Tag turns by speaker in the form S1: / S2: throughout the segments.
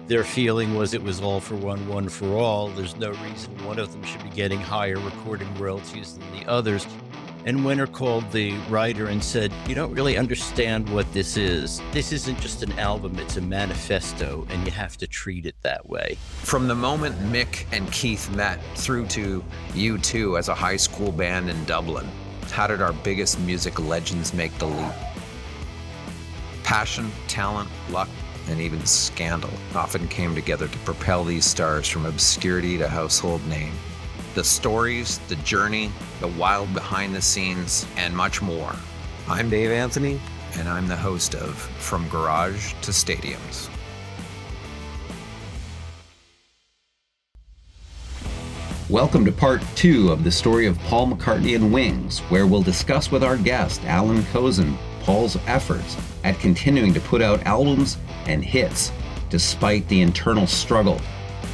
S1: Their feeling was it was all for one, one for all. There's no reason one of them should be getting higher recording royalties than the others. And Winter called the writer and said, "You don't really understand what this is. This isn't just an album, it's a manifesto, and you have to treat it that way."
S2: From the moment Mick and Keith met through to U2 as a high school band in Dublin, how did our biggest music legends make the leap? Passion, talent, luck, and even scandal often came together to propel these stars from obscurity to household name. The stories, the journey, the wild behind the scenes, and much more. I'm Dave Anthony, and I'm the host of From Garage to Stadiums.
S3: Welcome to part 2 of the story of Paul McCartney and Wings, where we'll discuss with our guest, Allan Kozinn, Paul's efforts at continuing to put out albums and hits despite the internal struggle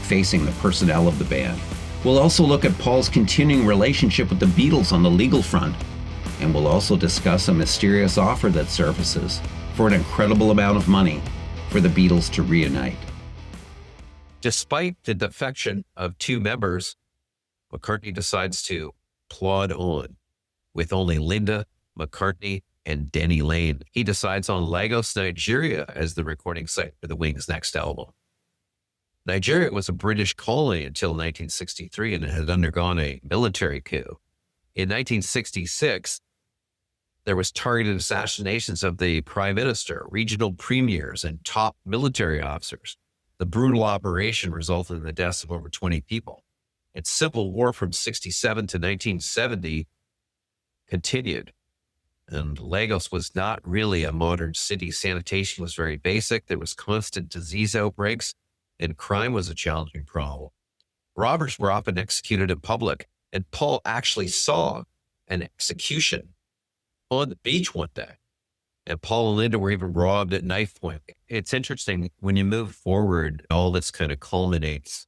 S3: facing the personnel of the band. We'll also look at Paul's continuing relationship with the Beatles on the legal front, and we'll also discuss a mysterious offer that surfaces for an incredible amount of money for the Beatles to reunite.
S4: Despite the defection of two members, McCartney decides to plod on with only Linda, McCartney, and Denny Laine. He decides on Lagos, Nigeria as the recording site for the Wings' next album. Nigeria was a British colony until 1963 and it had undergone a military coup. In 1966, there was targeted assassinations of the prime minister, regional premiers, and top military officers. The brutal operation resulted in the deaths of over 20 people. And civil war from 67 to 1970 continued. And Lagos was not really a modern city. Sanitation was very basic. There was constant disease outbreaks, and crime was a challenging problem. Robbers were often executed in public, and Paul actually saw an execution on the beach one day. And Paul and Linda were even robbed at knife point. It's interesting when you move forward, all this kind of culminates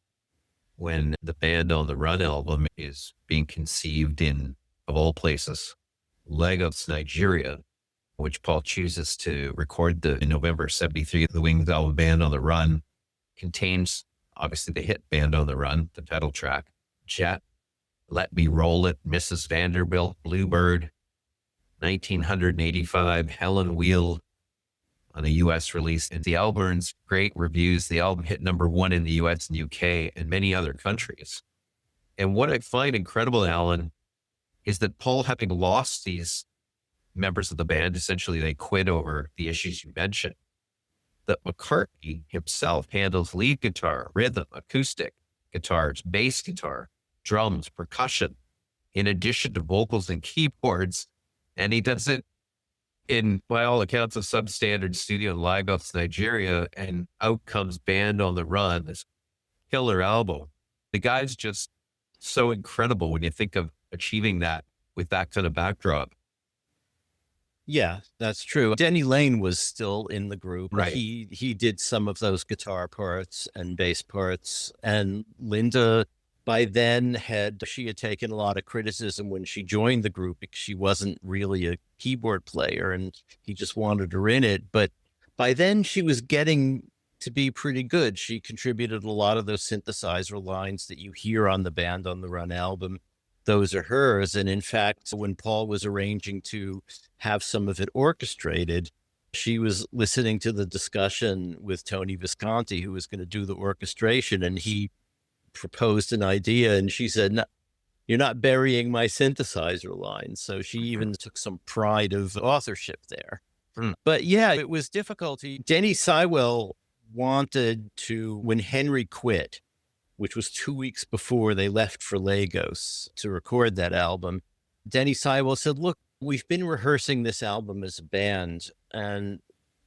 S4: when the Band on the Run album is being conceived in, of all places, Lagos, Nigeria, which Paul chooses to record in November 73, the Wings album Band on the Run. Contains obviously the hit Band on the Run, the title track, Jet, Let Me Roll It, Mrs. Vanderbilt, Bluebird, 1985, Helen Wheel on a U.S. release. And the album earns great reviews. The album hit #1 in the U.S. and U.K. and many other countries. And what I find incredible, Alan, is that Paul, having lost these members of the band, essentially they quit over the issues you mentioned, that McCartney himself handles lead guitar, rhythm, acoustic guitars, bass guitar, drums, percussion, in addition to vocals and keyboards. And he does it in, by all accounts, a substandard studio in Lagos, Nigeria, and out comes Band on the Run, this killer album. The guy's just so incredible when you think of achieving that with that kind of backdrop.
S1: Yeah, that's true. Denny Laine was still in the group.
S4: Right.
S1: He did some of those guitar parts and bass parts. And Linda, by then, she had taken a lot of criticism when she joined the group because she wasn't really a keyboard player and he just wanted her in it. But by then she was getting to be pretty good. She contributed a lot of those synthesizer lines that you hear on the Band on the Run album. Those are hers. And in fact, when Paul was arranging to have some of it orchestrated, she was listening to the discussion with Tony Visconti, who was going to do the orchestration. And he proposed an idea and she said, "No, you're not burying my synthesizer lines." So she even took some pride of authorship there. But yeah, it was difficult. Denny Seiwell wanted to, when Henry quit, which was 2 weeks before they left for Lagos to record that album, Denny Seiwell said, "Look, we've been rehearsing this album as a band, and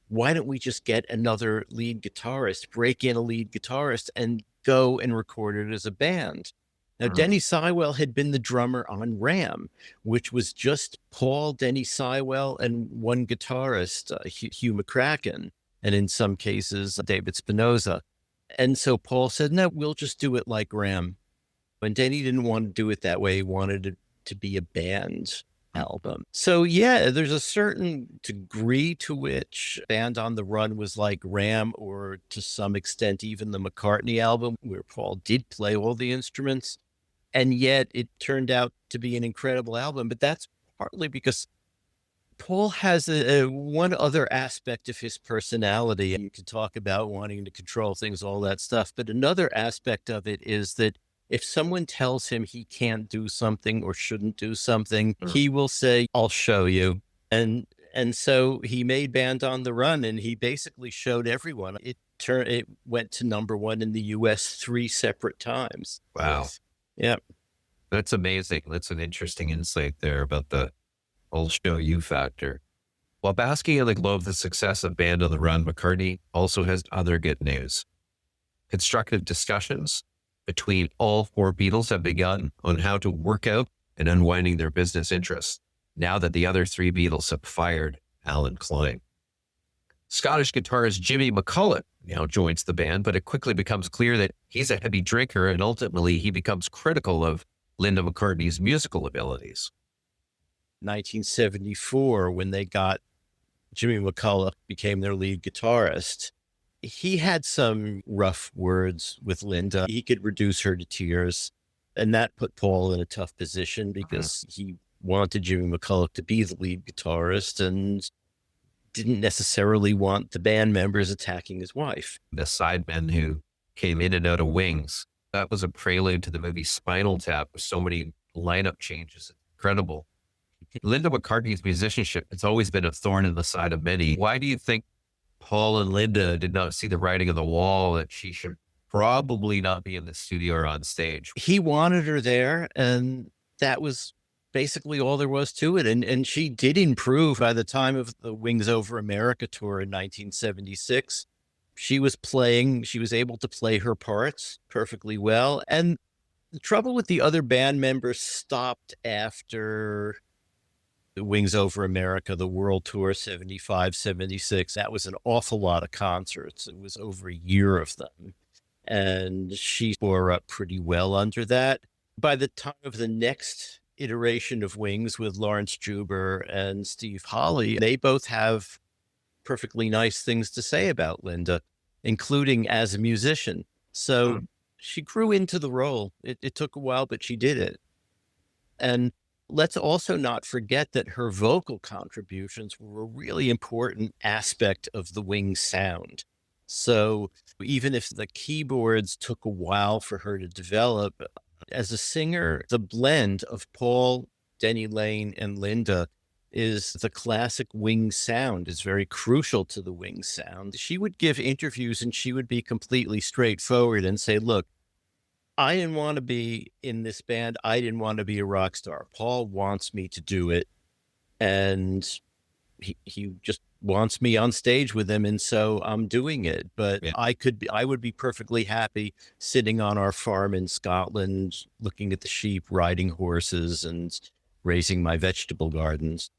S1: why don't we just get another lead guitarist, break in a lead guitarist, and go and record it as a band?" Now, Denny Seiwell had been the drummer on Ram, which was just Paul, Denny Seiwell, and one guitarist, Hugh McCracken, and in some cases, David Spinoza. And so Paul said, "No, we'll just do it like Ram." And Denny didn't want to do it that way. He wanted it to be a band. album. So yeah, there's a certain degree to which Band on the Run was like Ram, or to some extent even the McCartney album, where Paul did play all the instruments, and yet it turned out to be an incredible album. But that's partly because Paul has one other aspect of his personality, and you can talk about wanting to control things, all that stuff. But another aspect of it is that if someone tells him he can't do something or shouldn't do something, he will say, "I'll show you." And so he made Band on the Run, and he basically showed everyone. It went to #1 in the US 3 separate times.
S4: Wow.
S1: Yeah.
S4: That's amazing. That's an interesting insight there about the "I'll show you" factor. While basking in the glow of the success of Band on the Run, McCartney also has other good news. Constructive discussions between all four Beatles have begun on how to work out and unwinding their business interests, now that the other three Beatles have fired Allan Kozinn. Scottish guitarist Jimmy McCulloch now joins the band, but it quickly becomes clear that he's a heavy drinker, and ultimately he becomes critical of Linda McCartney's musical abilities.
S1: 1974, when they got Jimmy McCulloch became their lead guitarist, he had some rough words with Linda. He could reduce her to tears, and that put Paul in a tough position because he wanted Jimmy McCulloch to be the lead guitarist and didn't necessarily want the band members attacking his wife.
S4: The sidemen who came in and out of Wings, that was a prelude to the movie Spinal Tap with so many lineup changes. Incredible. Linda McCartney's musicianship has always been a thorn in the side of many. Why do you think Paul and Linda did not see the writing on the wall that she should probably not be in the studio or on stage?
S1: He wanted her there, and that was basically all there was to it. And she did improve by the time of the Wings Over America tour in 1976. She was able to play her parts perfectly well. And the trouble with the other band members stopped after the Wings Over America, the World Tour 75, 76. That was an awful lot of concerts. It was over a year of them. And she bore up pretty well under that. By the time of the next iteration of Wings with Lawrence Juber and Steve Holley, they both have perfectly nice things to say about Linda, including as a musician. So she grew into the role. It took a while, but she did it. And let's also not forget that her vocal contributions were a really important aspect of the Wings sound. So even if the keyboards took a while for her to develop, as a singer, the blend of Paul, Denny Laine, and Linda is the classic Wings sound, is very crucial to the Wings sound. She would give interviews and she would be completely straightforward and say, look, I didn't want to be in this band. I didn't want to be a rock star. Paul wants me to do it. And he just wants me on stage with him. And so I'm doing it. But
S4: Yeah.
S1: I would be perfectly happy sitting on our farm in Scotland, looking at the sheep, riding horses, and raising my vegetable gardens.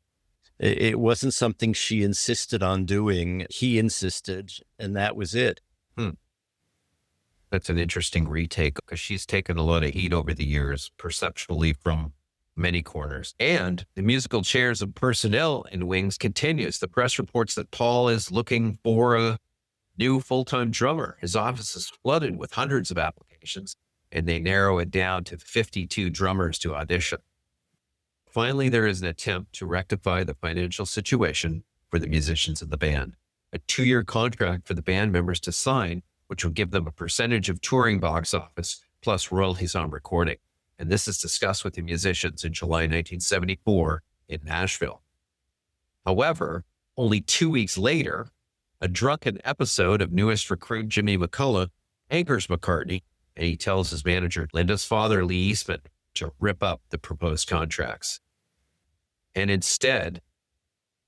S1: It wasn't something she insisted on doing. He insisted, and that was it.
S4: That's an interesting retake because she's taken a lot of heat over the years, perceptually from many corners. And the musical chairs of personnel in Wings continues. The press reports that Paul is looking for a new full-time drummer. His office is flooded with hundreds of applications, and they narrow it down to 52 drummers to audition. Finally, there is an attempt to rectify the financial situation for the musicians in the band. A 2-year contract for the band members to sign, which will give them a percentage of touring box office plus royalties on recording. And this is discussed with the musicians in July 1974 in Nashville. However, only 2 weeks later, a drunken episode of newest recruit Jimmy McCulloch anchors McCartney, and he tells his manager, Linda's father, Lee Eastman, to rip up the proposed contracts. And instead,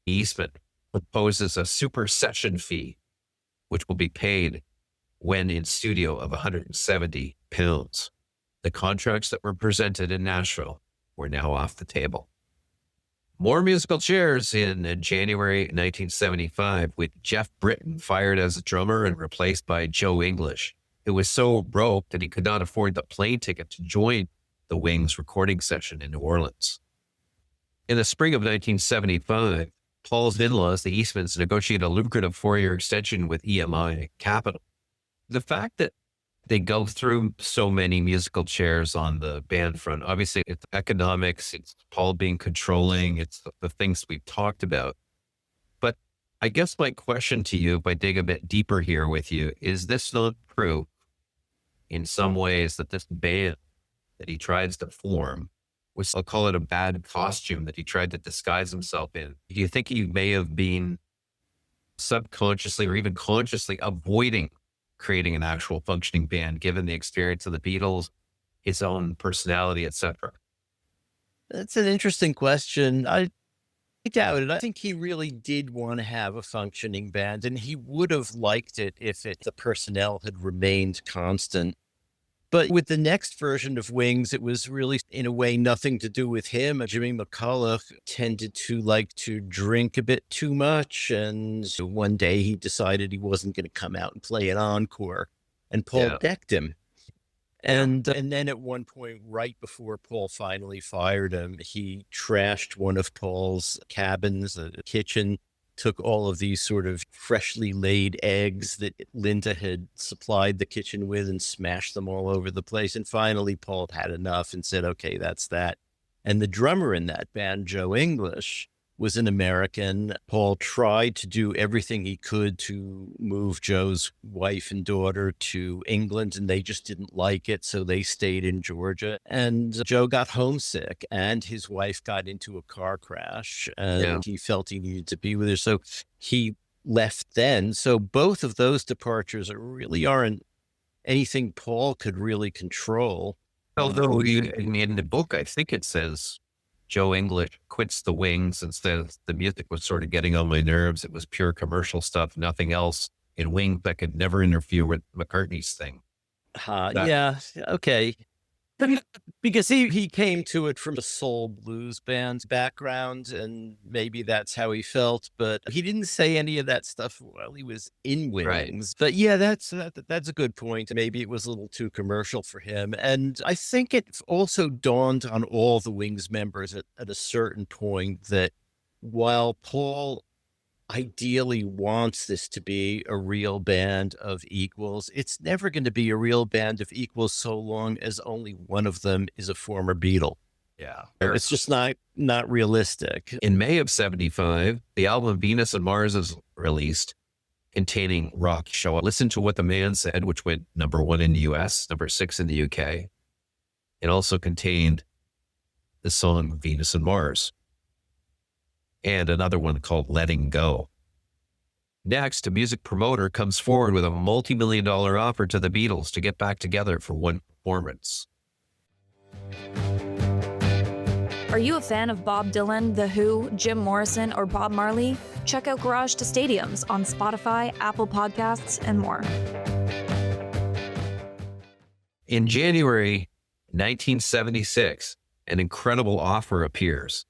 S4: Eastman proposes a super session fee, which will be paid when in studio of £170. The contracts that were presented in Nashville were now off the table. More musical chairs in January 1975 with Jeff Britton fired as a drummer and replaced by Joe English, who was so broke that he could not afford the plane ticket to join the Wings recording session in New Orleans. In the spring of 1975, Paul's in-laws, the Eastmans, negotiated a lucrative 4-year extension with EMI Capital. The fact that they go through so many musical chairs on the band front, obviously it's economics, it's Paul being controlling, it's the things we've talked about. But I guess my question to you, if I dig a bit deeper here with you, is this not proof in some ways that this band that he tries to form was, I'll call it a bad costume that he tried to disguise himself in? Do you think he may have been subconsciously or even consciously avoiding creating an actual functioning band, given the experience of the Beatles, his own personality, etc.?
S1: That's an interesting question. I doubt it. I think he really did want to have a functioning band, and he would have liked it if the personnel had remained constant. But with the next version of Wings, it was really, in a way, nothing to do with him. Jimmy McCulloch tended to like to drink a bit too much. And one day he decided he wasn't going to come out and play an encore. And Paul decked him. And then at one point, right before Paul finally fired him, he trashed one of Paul's cabins, a kitchen, took all of these sort of freshly laid eggs that Linda had supplied the kitchen with and smashed them all over the place. And finally, Paul had enough and said, okay, that's that. And the drummer in that band, Joe English, was an American. Paul tried to do everything he could to move Joe's wife and daughter to England, and they just didn't like it, so they stayed in Georgia. And Joe got homesick, and his wife got into a car crash, and he felt he needed to be with her, so he left then. So both of those departures really aren't anything Paul could really control.
S4: Although in the book, I think it says Joe English quits the Wings and says the music was sort of getting on my nerves. It was pure commercial stuff, nothing else in Wings that could never interfere with McCartney's thing.
S1: Yeah, okay. Because he came to it from a soul blues band background, and maybe that's how he felt, but he didn't say any of that stuff while he was in Wings. Right. But yeah, that's a good point. Maybe it was a little too commercial for him. And I think it also dawned on all the Wings members at a certain point that while Paul ideally wants this to be a real band of equals, it's never going to be a real band of equals so long as only one of them is a former Beatle.
S4: Yeah.
S1: It's just not realistic.
S4: In May of 75, the album Venus and Mars is released, containing Rock Show. Listen to What the Man Said, which went #1 in the US, #6 in the UK. It also contained the song Venus and Mars, and another one called Letting Go. Next, a music promoter comes forward with a multi-million-dollar offer to the Beatles to get back together for one performance.
S5: Are you a fan of Bob Dylan, The Who, Jim Morrison, or Bob Marley? Check out Garage to Stadiums on Spotify, Apple Podcasts, and more.
S4: In January 1976, an incredible offer appears.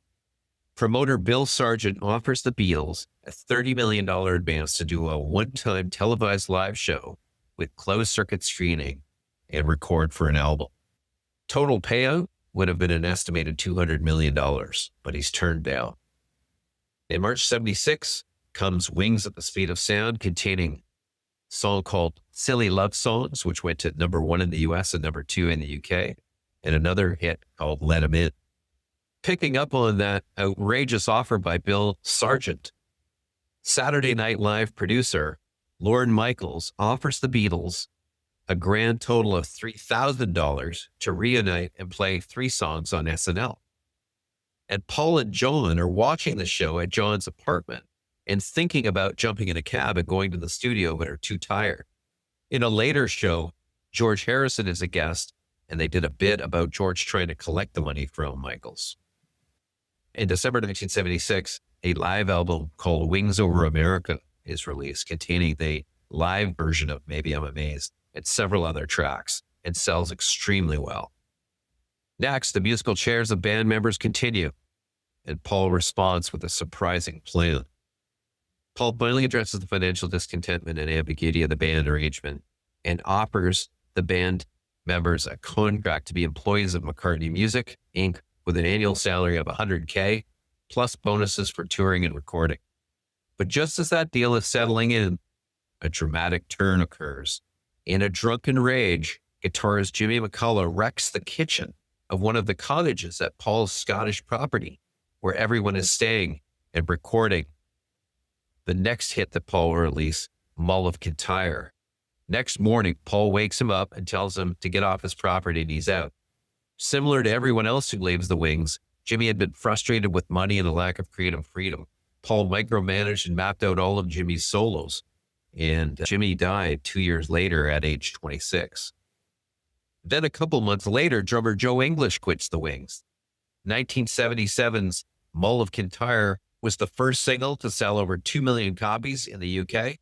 S4: Promoter Bill Sargent offers the Beatles a $30 million advance to do a one-time televised live show with closed-circuit screening and record for an album. Total payout would have been an estimated $200 million, but he's turned down. In March 76 comes Wings at the Speed of Sound, containing a song called Silly Love Songs, which went to #1 in the US and #2 in the UK, and another hit called Let 'Em In. Picking up on that outrageous offer by Bill Sargent, Saturday Night Live producer Lorne Michaels offers the Beatles a grand total of $3,000 to reunite and play 3 songs on SNL. And Paul and John are watching the show at John's apartment and thinking about jumping in a cab and going to the studio, but are too tired. In a later show, George Harrison is a guest, and they did a bit about George trying to collect the money from Michaels. In December 1976, a live album called Wings Over America is released, containing the live version of Maybe I'm Amazed and several other tracks, and sells extremely well. Next, the musical chairs of band members continue, and Paul responds with a surprising plan. Paul finally addresses the financial discontentment and ambiguity of the band arrangement and offers the band members a contract to be employees of McCartney Music, Inc., with an annual salary of $100K plus bonuses for touring and recording. But just as that deal is settling in, a dramatic turn occurs. In a drunken rage, guitarist Jimmy McCullough wrecks the kitchen of one of the cottages at Paul's Scottish property, where everyone is staying and recording the next hit that Paul will release, Mull of Kintyre. Next morning, Paul wakes him up and tells him to get off his property and he's out. Similar to everyone else who leaves the Wings, Jimmy had been frustrated with money and a lack of creative freedom. Paul micromanaged and mapped out all of Jimmy's solos, and Jimmy died 2 years later at age 26. Then a couple months later, drummer Joe English quits the Wings. 1977's Mull of Kintyre was the first single to sell over 2 million copies in the UK,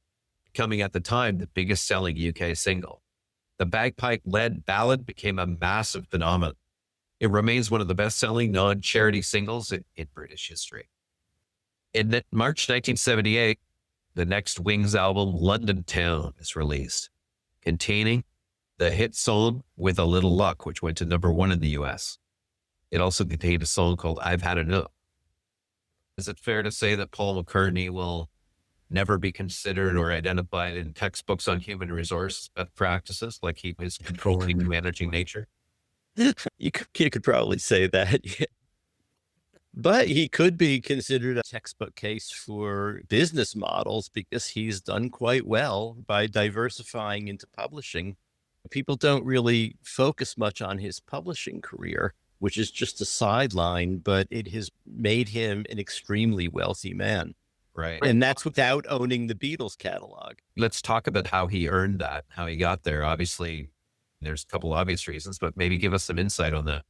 S4: becoming at the time the biggest selling UK single. The bagpipe-led ballad became a massive phenomenon. It remains one of the best-selling non-charity singles in British history. In March 1978, the next Wings album, London Town, is released, containing the hit song With a Little Luck, which went to #1 in the US. It also contained a song called I've Had Enough. Is it fair to say that Paul McCartney will never be considered or identified in textbooks on human resource practices, like he is controlling and managing nature?
S1: You could probably say that. Yeah. But he could be considered a textbook case for business models because he's done quite well by diversifying into publishing. People don't really focus much on his publishing career, which is just a sideline, but it has made him an extremely wealthy man.
S4: Right.
S1: And that's without owning the Beatles catalog.
S4: Let's talk about how he earned that, how he got there. Obviously, there's a couple obvious reasons, but maybe give us some insight on that.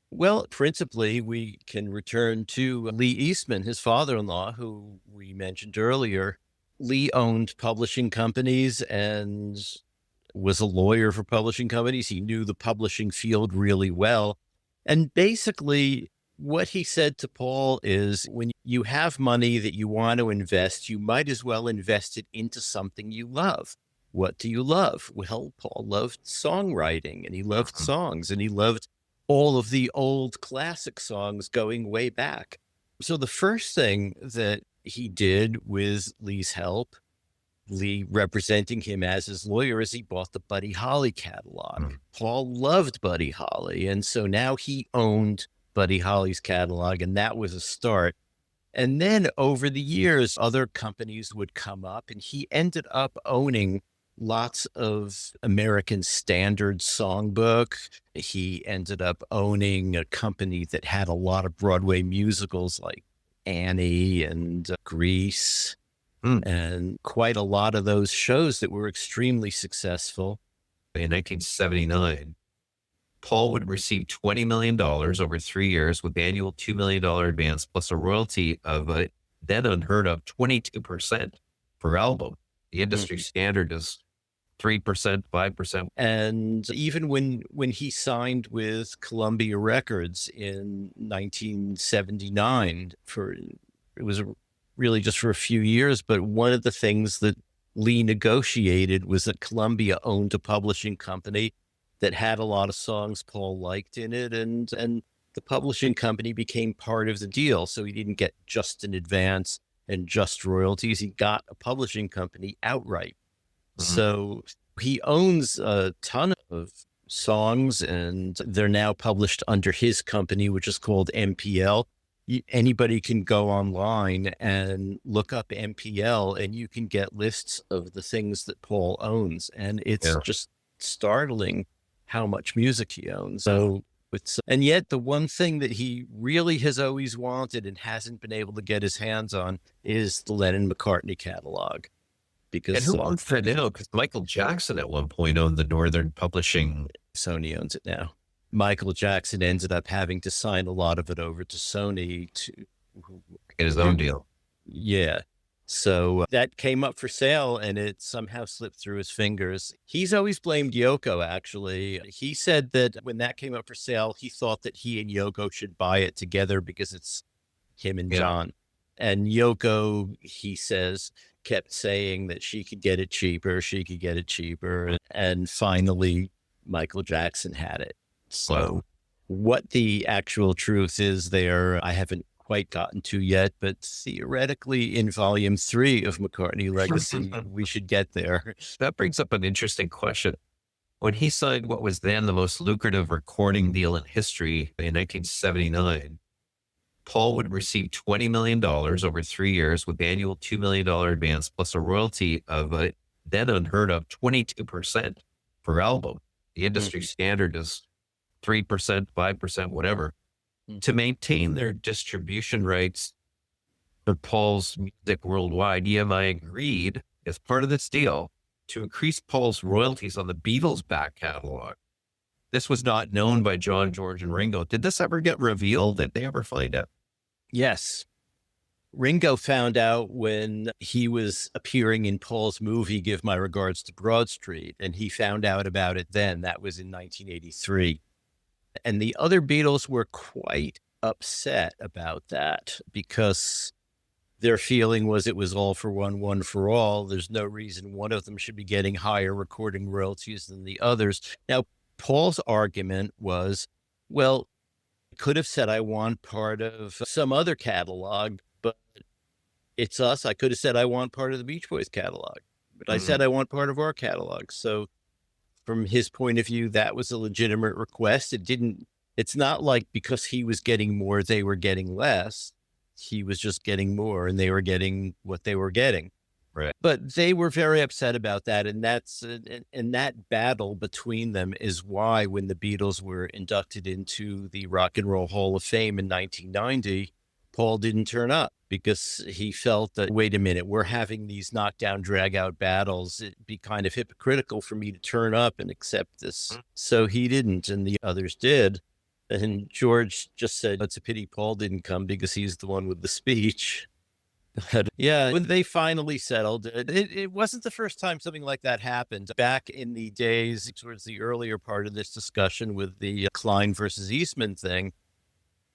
S1: Well, principally, we can return to Lee Eastman, his father-in-law, who we mentioned earlier. Lee owned publishing companies and was a lawyer for publishing companies. He knew the publishing field really well. And basically, what he said to Paul is, when you have money that you want to invest, you might as well invest it into something you love. What do you love? Well, Paul loved songwriting, and he loved songs, and he loved all of the old classic songs going way back. So the first thing that he did with Lee's help, Lee representing him as his lawyer, is he bought the Buddy Holly catalog. Paul loved Buddy Holly, and so now he owned Buddy Holly's catalog, and that was a start. And then over the years, other companies would come up, and he ended up owning lots of American Standard Songbook. He ended up owning a company that had a lot of Broadway musicals like Annie and Grease, and quite a lot of those shows that were extremely successful.
S4: In 1979, Paul would receive $20 million over 3 years with annual $2 million advance plus a royalty of a then unheard of 22% per album. The industry standard is 3%, 5%.
S1: And even when he signed with Columbia Records in 1979, it was really just for a few years, but one of the things that Lee negotiated was that Columbia owned a publishing company that had a lot of songs Paul liked in it, and the publishing company became part of the deal. So he didn't get just an advance and just royalties. He got a publishing company outright. So he owns a ton of songs, and they're now published under his company, which is called MPL. Anybody can go online and look up MPL, and you can get lists of the things that Paul owns. And it's just startling how much music he owns. So and yet the one thing that he really has always wanted and hasn't been able to get his hands on is the Lennon-McCartney catalog. Because
S4: and who owns that now? Because Michael Jackson at one point owned the Northern Publishing.
S1: Sony owns it now. Michael Jackson ended up having to sign a lot of it over to Sony to
S4: get his own deal.
S1: Yeah. So that came up for sale, and it somehow slipped through his fingers. He's always blamed Yoko, actually. He said that when that came up for sale, he thought that he and Yoko should buy it together because it's him and John. And Yoko, he says, kept saying that she could get it cheaper. And finally, Michael Jackson had it. So what the actual truth is there, I haven't quite gotten to yet, but theoretically in volume 3 of McCartney Legacy, we should get there.
S4: That brings up an interesting question. When he signed what was then the most lucrative recording deal in history in 1979, Paul would receive $20 million over 3 years with annual $2 million advance plus a royalty of a then unheard of 22% per album. The industry standard is 3%, 5%, whatever. To maintain their distribution rights for Paul's music worldwide, EMI agreed as part of this deal to increase Paul's royalties on the Beatles' back catalog. This was not known by John, George, and Ringo. Did this ever get revealed? Did they ever find out?
S1: Yes. Ringo found out when he was appearing in Paul's movie, Give My Regards to Broad Street, and he found out about it then. That was in 1983. And the other Beatles were quite upset about that because their feeling was it was all for one for all. There's no reason one of them should be getting higher recording royalties than the others. Now, Paul's argument was, well, I could have said I want part of some other catalog, but it's us. I could have said I want part of the Beach Boys catalog, but I said I want part of our catalog. So from his point of view, that was a legitimate request. It's not like because he was getting more, they were getting less. He was just getting more and they were getting what they were getting.
S4: Right.
S1: But they were very upset about that. And that battle between them is why when the Beatles were inducted into the Rock and Roll Hall of Fame in 1990, Paul didn't turn up because he felt that, wait a minute, we're having these knockdown, drag out battles. It'd be kind of hypocritical for me to turn up and accept this. So he didn't, and the others did. And George just said, it's a pity Paul didn't come because he's the one with the speech. But yeah, when they finally settled, it wasn't the first time something like that happened. Back in the days, towards the earlier part of this discussion with the Klein versus Eastman thing,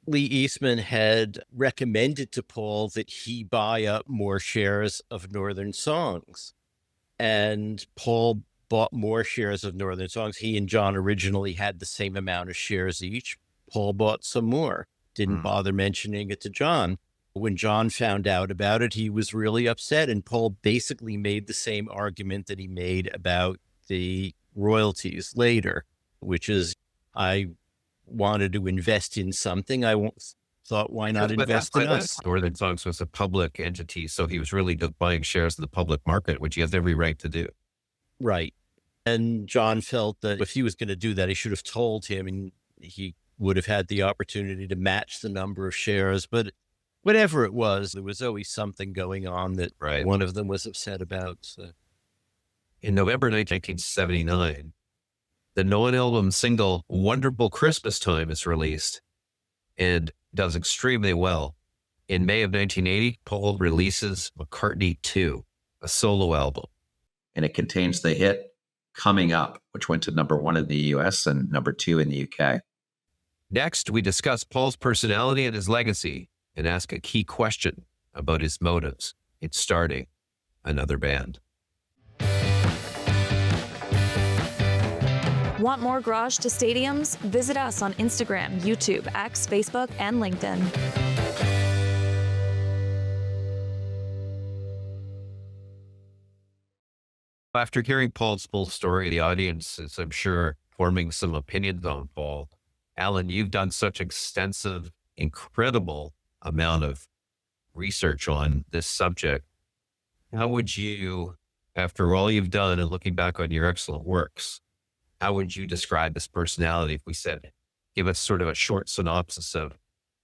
S1: Lee Eastman had recommended to Paul that he buy up more shares of Northern Songs. And Paul bought more shares of Northern Songs. He and John originally had the same amount of shares each. Paul bought some more, didn't bother mentioning it to John. When John found out about it, he was really upset. And Paul basically made the same argument that he made about the royalties later, which is, I wanted to invest in something. I thought, why not invest in us?
S4: Northern Songs was a public entity, so he was really buying shares in the public market, which he has every right to do.
S1: Right. And John felt that if he was going to do that, he should have told him, and he would have had the opportunity to match the number of shares. But whatever it was, there was always something going on that one of them was upset about. So.
S4: In November 1979, the non-album single Wonderful Christmas Time is released and does extremely well. In May of 1980, Paul releases McCartney 2, a solo album.
S2: And it contains the hit Coming Up, which went to #1 in the US and #2 in the UK.
S4: Next, we discuss Paul's personality and his legacy and ask a key question about his motives in starting another band.
S5: Want more Garage to Stadiums? Visit us on Instagram, YouTube, X, Facebook, and LinkedIn.
S4: After hearing Paul's full story, the audience is, I'm sure, forming some opinions on Paul. Allan, you've done such extensive, incredible amount of research on this subject. How would you, after all you've done and looking back on your excellent works, how would you describe his personality if we said, give us sort of a short synopsis of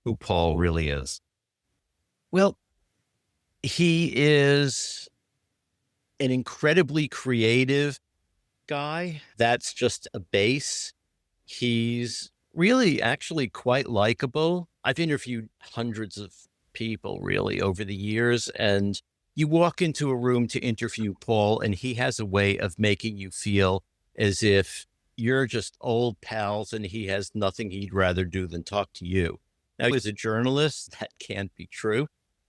S4: who Paul really is?
S1: Well, he is an incredibly creative guy. That's just a base. He's really actually quite likable. I've interviewed hundreds of people really over the years, and you walk into a room to interview Paul and he has a way of making you feel as if you're just old pals and he has nothing he'd rather do than talk to you. Now, as a journalist, that can't be true,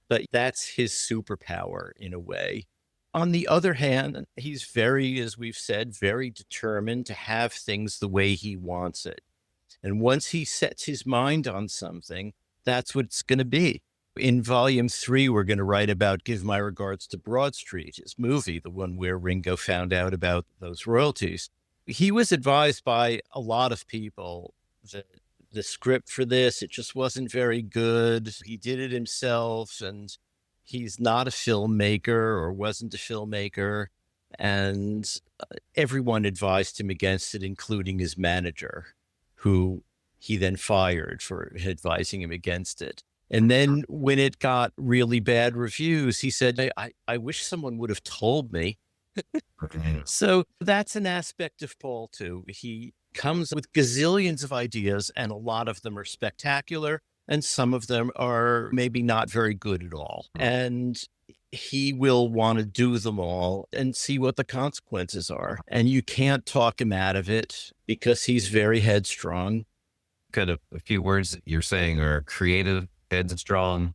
S1: but that's his superpower in a way. On the other hand, he's very, as we've said, very determined to have things the way he wants it. And once he sets his mind on something, that's what it's going to be. In volume 3, we're going to write about Give My Regards to Broad Street, his movie, the one where Ringo found out about those royalties. He was advised by a lot of people that the script for this, it just wasn't very good. He did it himself, and he's not a filmmaker or wasn't a filmmaker. And everyone advised him against it, including his manager, who he then fired for advising him against it. And then when it got really bad reviews, he said, I wish someone would have told me. So that's an aspect of Paul, too. He comes with gazillions of ideas, and a lot of them are spectacular, and some of them are maybe not very good at all. And he will want to do them all and see what the consequences are. And you can't talk him out of it because he's very headstrong.
S4: Kind of a few words that you're saying are creative, headstrong,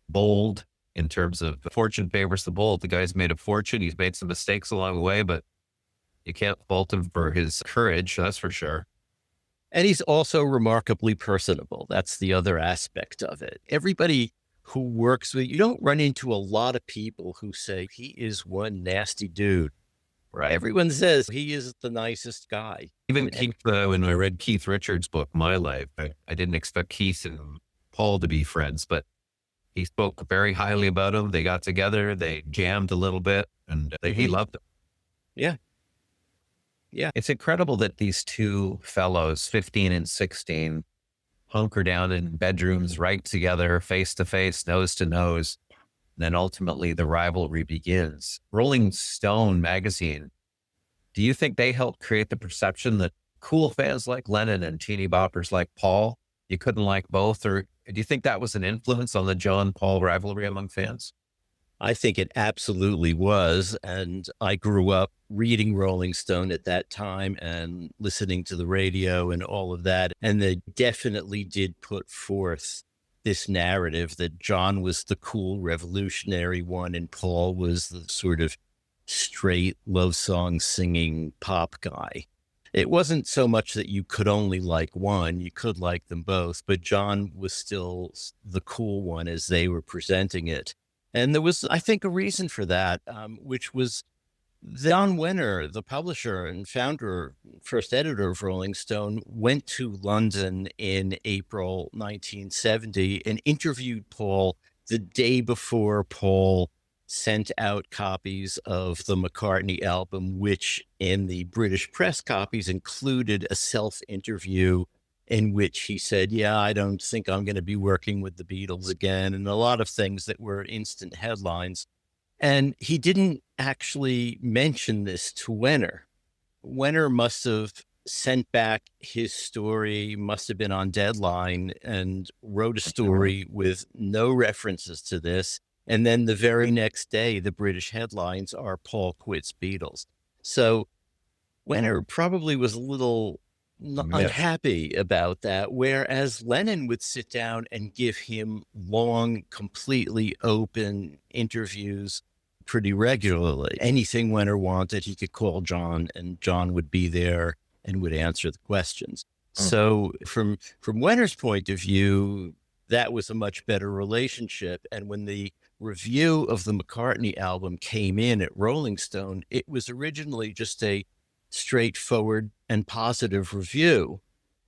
S4: bold. In terms of fortune favors the bold, the guy's made a fortune. He's made some mistakes along the way, but you can't fault him for his courage. That's for sure.
S1: And he's also remarkably personable. That's the other aspect of it. Everybody who works with you don't run into a lot of people who say he is one nasty dude.
S4: Right.
S1: Everyone says he is the nicest guy.
S4: Even Keith, when I read Keith Richards' book, My Life, I didn't expect Keith and Paul to be friends, but he spoke very highly about him. They got together, they jammed a little bit, and he loved him.
S1: Yeah. Yeah.
S4: It's incredible that these two fellows, 15 and 16, hunker down in bedrooms right together, face to face, nose to nose. And then ultimately the rivalry begins. Rolling Stone magazine, do you think they helped create the perception that cool fans like Lennon and teeny boppers like Paul, you couldn't like both? Or do you think that was an influence on the John-Paul rivalry among fans?
S1: I think it absolutely was. And I grew up reading Rolling Stone at that time and listening to the radio and all of that. And they definitely did put forth this narrative that John was the cool revolutionary one and Paul was the sort of straight love song singing pop guy. It wasn't so much that you could only like one, you could like them both, but John was still the cool one as they were presenting it. And there was, I think, a reason for that, which was John Wenner, the publisher and founder, first editor of Rolling Stone, went to London in April 1970 and interviewed Paul the day before Paul sent out copies of the McCartney album, which in the British press copies included a self-interview in which he said, yeah, I don't think I'm going to be working with the Beatles again, and a lot of things that were instant headlines. And he didn't actually mention this to Wenner. Wenner must have sent back his story, must have been on deadline, and wrote a story with no references to this. And then the very next day, the British headlines are Paul quits Beatles. So Wenner probably was a little unhappy about that, whereas Lennon would sit down and give him long, completely open interviews pretty regularly. Anything Wenner wanted, he could call John, and John would be there and would answer the questions. So from Wenner's point of view, that was a much better relationship. And when the review of the McCartney album came in at Rolling Stone, it was originally just a straightforward and positive review.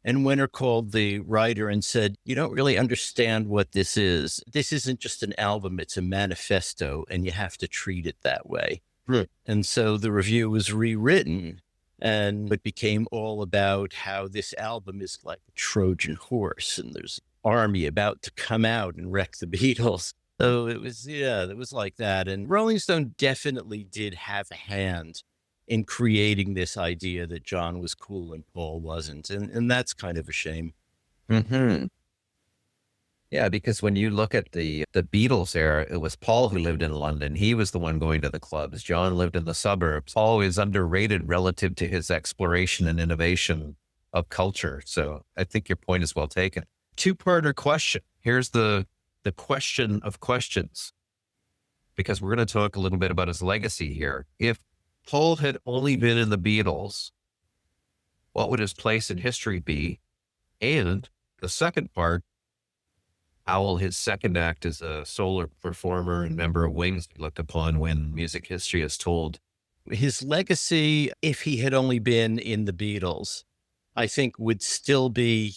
S1: And Wenner called the writer and said, you don't really understand what this is. This isn't just an album, it's a manifesto, and you have to treat it that way. Right. And so the review was rewritten, and it became all about how this album is like a Trojan horse, and there's an army about to come out and wreck the Beatles. So it was, it was like that. And Rolling Stone definitely did have a hand in creating this idea that John was cool and Paul wasn't. And that's kind of a shame.
S4: Mm-hmm. Yeah, because when you look at the Beatles era, it was Paul who lived in London. He was the one going to the clubs. John lived in the suburbs. Paul is underrated relative to his exploration and innovation of culture. So I think your point is well taken. Two-parter question. Here's the question of questions, because we're going to talk a little bit about his legacy here. If Paul had only been in the Beatles, what would his place in history be? And the second part, Howell, his second act as a solo performer and member of Wings, looked upon when music history is told.
S1: His legacy, if he had only been in the Beatles, I think would still be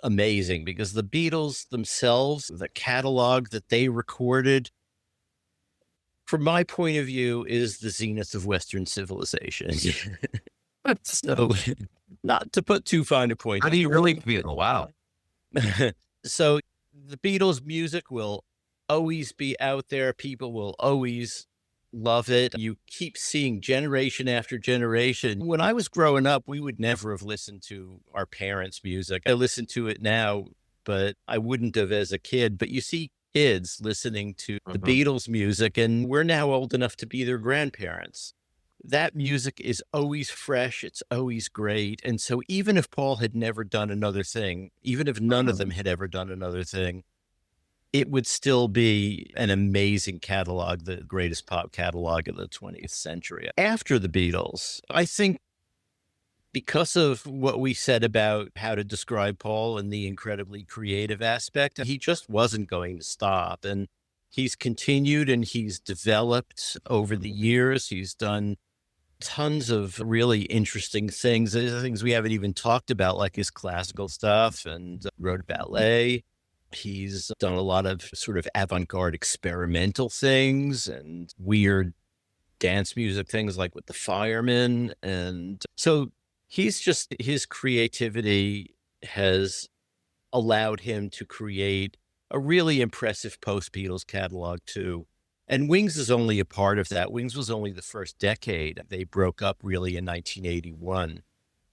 S1: amazing, because the Beatles themselves, the catalog that they recorded, from my point of view, is the zenith of Western civilization. So, not to put too fine a point.
S4: How do you really feel? Wow.
S1: So the Beatles music will always be out there. People will always love it. You keep seeing generation after generation. When I was growing up, we would never have listened to our parents' music. I listen to it now, but I wouldn't have as a kid. But you see kids listening to the Beatles music, and we're now old enough to be their grandparents. That music is always fresh. It's always great. And so even if Paul had never done another thing, even if none of them had ever done another thing, it would still be an amazing catalog, the greatest pop catalog of the 20th century. After the Beatles, I think because of what we said about how to describe Paul and the incredibly creative aspect, he just wasn't going to stop. And he's continued and he's developed over the years. He's done tons of really interesting things, things we haven't even talked about, like his classical stuff, and wrote ballet. He's done a lot of sort of avant-garde experimental things and weird dance music things, like with the Firemen. And so his creativity has allowed him to create a really impressive post-Beatles catalog too. And Wings is only a part of that. Wings was only the first decade. They broke up really in 1981.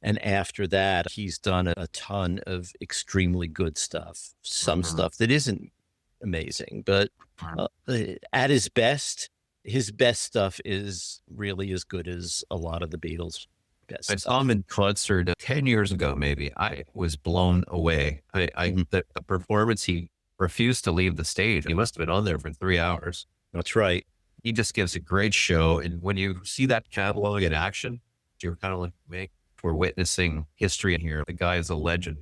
S1: And after that, he's done a ton of extremely good stuff, some stuff that isn't amazing. But at his best stuff is really as good as a lot of the Beatles' best
S4: I
S1: stuff.
S4: saw him in concert 10 years ago, maybe. I was blown away. The performance, he refused to leave the stage. He must have been on there for 3 hours.
S1: That's right.
S4: He just gives a great show. And when you see that catalog in action, you're kind of like, man, we're witnessing history in here. The guy is a legend.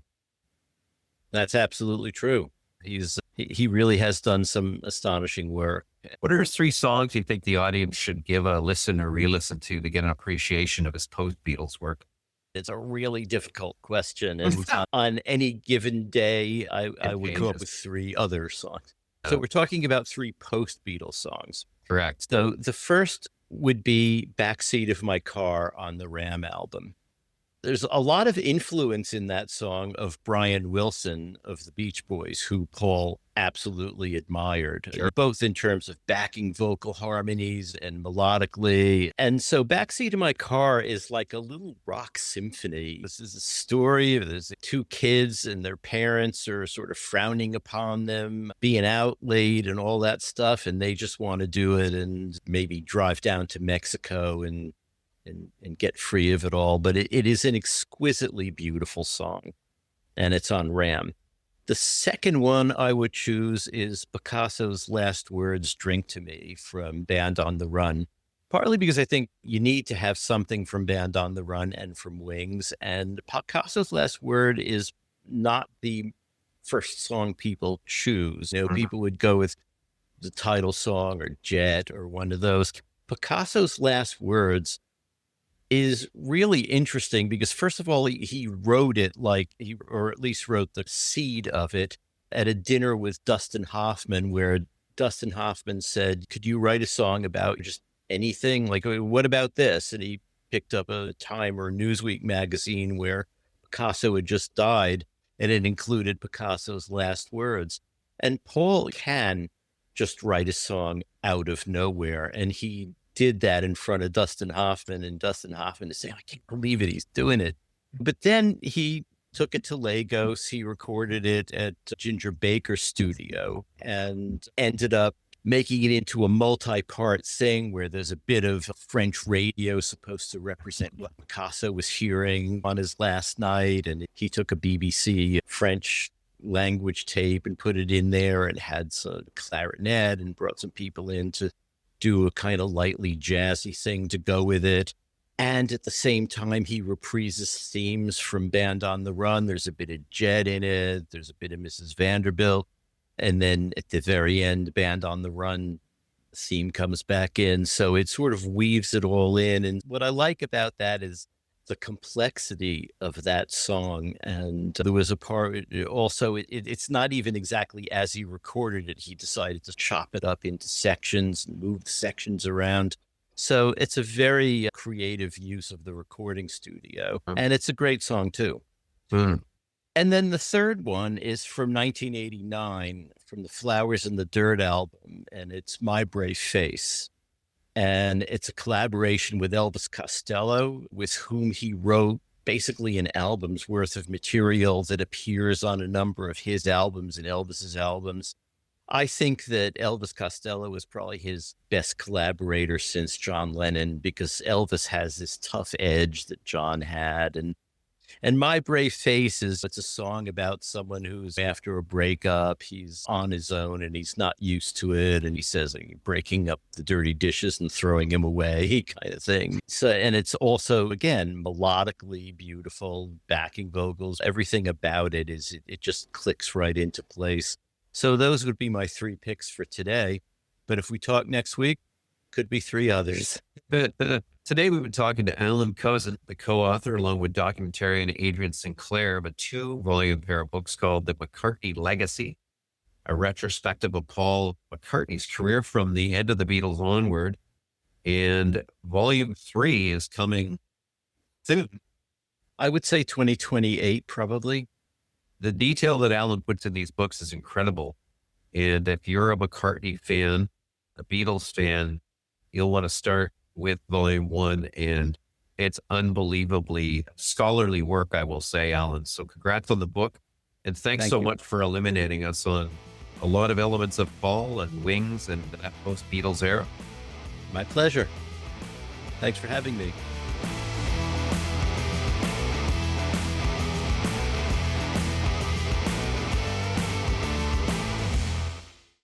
S1: That's absolutely true. He really has done some astonishing work.
S4: What are 3 songs you think the audience should give a listen or re-listen to get an appreciation of his post-Beatles work?
S1: It's a really difficult question. And on any given day, I would come up with 3 other songs. So we're talking about 3 post-Beatles songs.
S4: Correct.
S1: So the first would be Backseat of My Car on the Ram album. There's a lot of influence in that song of Brian Wilson of the Beach Boys, who Paul absolutely admired, both in terms of backing vocal harmonies and melodically. And so Backseat of My Car is like a little rock symphony. This is a story of there's 2 kids and their parents are sort of frowning upon them being out late and all that stuff. And they just want to do it and maybe drive down to Mexico and get free of it all. But it is an exquisitely beautiful song, and it's on Ram. The second one I would choose is Picasso's Last Words, Drink to Me, from Band on the Run, partly because I think you need to have something from Band on the Run and from Wings. And Picasso's Last Word is not the first song people choose. You know, people would go with the title song or Jet or one of those. Picasso's Last Words is really interesting because, first of all, he wrote it or at least wrote the seed of it at a dinner with Dustin Hoffman, where Dustin Hoffman said, could you write a song about just anything? Like, what about this? And he picked up a Time or Newsweek magazine where Picasso had just died, and it included Picasso's last words. And Paul can just write a song out of nowhere. And he did that in front of Dustin Hoffman, and Dustin Hoffman is saying, I can't believe it, he's doing it. But then he took it to Lagos. He recorded it at Ginger Baker's studio and ended up making it into a multi-part thing where there's a bit of French radio supposed to represent what Picasso was hearing on his last night. And he took a BBC French language tape and put it in there and had some clarinet and brought some people in to do a kind of lightly jazzy thing to go with it. And at the same time, he reprises themes from Band on the Run. There's a bit of Jet in it. There's a bit of Mrs. Vanderbilt. And then at the very end, Band on the Run theme comes back in. So it sort of weaves it all in. And what I like about that is the complexity of that song. And there was a part also, it's not even exactly as he recorded it. He decided to chop it up into sections and move the sections around. So it's a very creative use of the recording studio. And it's a great song, too.
S4: Mm.
S1: And then the third one is from 1989 from the Flowers in the Dirt album, and it's My Brave Face. And it's a collaboration with Elvis Costello, with whom he wrote basically an album's worth of material that appears on a number of his albums and Elvis's albums. I think that Elvis Costello was probably his best collaborator since John Lennon, because Elvis has this tough edge that John had. And My Brave Face it's a song about someone who's after a breakup, he's on his own and he's not used to it. And he says, like, breaking up the dirty dishes and throwing him away kind of thing. So, and it's also, again, melodically beautiful, backing vocals, everything about it it just clicks right into place. So those would be my 3 picks for today. But if we talk next week, could be 3 others.
S4: Today we've been talking to Allan Kozinn, the co-author, along with documentarian Adrian Sinclair, of a 2-volume pair of books called The McCartney Legacy, a retrospective of Paul McCartney's career from the end of the Beatles onward. And volume 3 is coming soon.
S1: I would say 2028, probably.
S4: The detail that Allan puts in these books is incredible. And if you're a McCartney fan, a Beatles fan, you'll want to start with volume 1, and it's unbelievably scholarly work, I will say, Allan. So congrats on the book, and thanks so much for illuminating us on a lot of elements of Paul and Wings and that post-Beatles era.
S1: My pleasure. Thanks for having me.